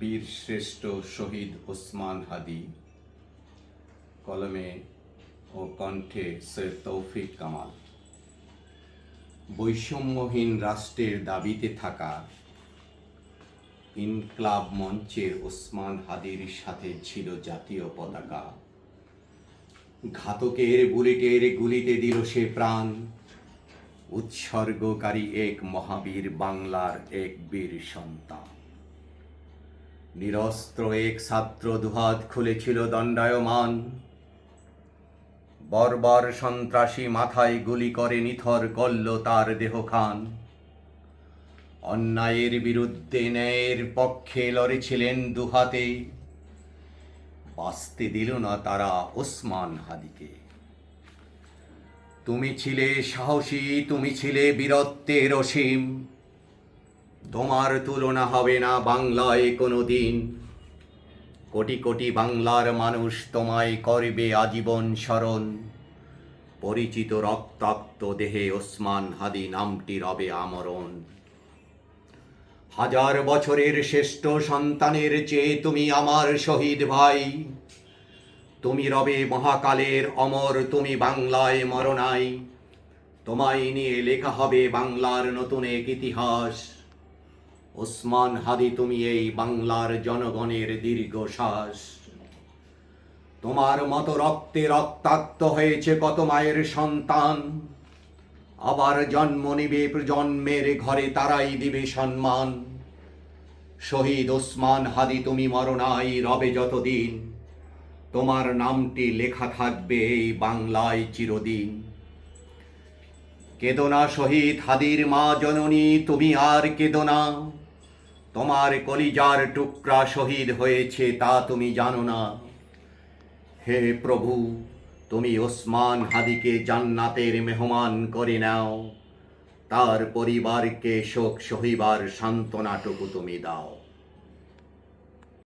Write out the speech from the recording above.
বীর শ্রেষ্ঠ শহীদ ওসমান হাদি, কলমে ও কণ্ঠে সৈয়দ তৌফিক কামাল। বৈষম্যহীন রাষ্ট্রের দাবিতে থাকা ইনকলাব মঞ্চের ওসমান হাদির সাথে ছিল জাতীয় পতাকা। ঘাতকের বুলেটের গুলিতে দিল সে প্রাণ, উৎসর্গকারী এক মহাবীর বাংলার এক বীর সন্তান। নিরস্ত্র এক ছাত্র দুহাত খুলেছিল দণ্ডায়মান, বর্বর সন্ত্রাসী মাথায় গুলি করে নিথর করল তার দেহখান। অন্যায়ের বিরুদ্ধে ন্যায়ের পক্ষে লড়েছিলেন দুহাতে, বাঁচতে দিল না তারা ওসমান হাদিকে। তুমি ছিলে সাহসী, তুমি ছিলে বীরত্বের অসীম, তোমার তুলনা হবে না বাংলায় কোনো দিন। কোটি কোটি বাংলার মানুষ তোমায় করবে আজীবন স্মরণ, পরিচিত রক্তাক্ত দেহে ওসমান হাদি নামটি রবে আমরণ। হাজার বছরের শ্রেষ্ঠ সন্তানের চেয়ে তুমি আমার শহীদ ভাই, তুমি রবে মহাকালের অমর, তুমি বাংলায় মরণাই। তোমায় নিয়ে লেখা হবে বাংলার নতুন এক ইতিহাস। ওসমান হাদি তুমি এই বাংলার জনগণের দীর্ঘশ্বাস। তোমার মতো রক্তে রক্তাক্ত হয়েছে কত মায়ের সন্তান, আবার জন্ম নিবে প্রজন্মের ঘরে, তারাই দিবে সম্মান। শহীদ ওসমান হাদি তুমি মরণাই, রবে যতদিন তোমার নামটি লেখা থাকবে এই বাংলায় চিরদিন। কেঁদো না শহীদ হাদির মা জননী, তুমি আর কেঁদো না, তোমার কলিজার টুকরা শহীদ হয়েছে তা তুমি জানো না। হে প্রভু, তুমি ওসমান হাদিকে জান্নাতের মেহমান করে নাও, তার পরিবারকে শোক সহিবার সান্ত্বনাটুকু তুমি দাও।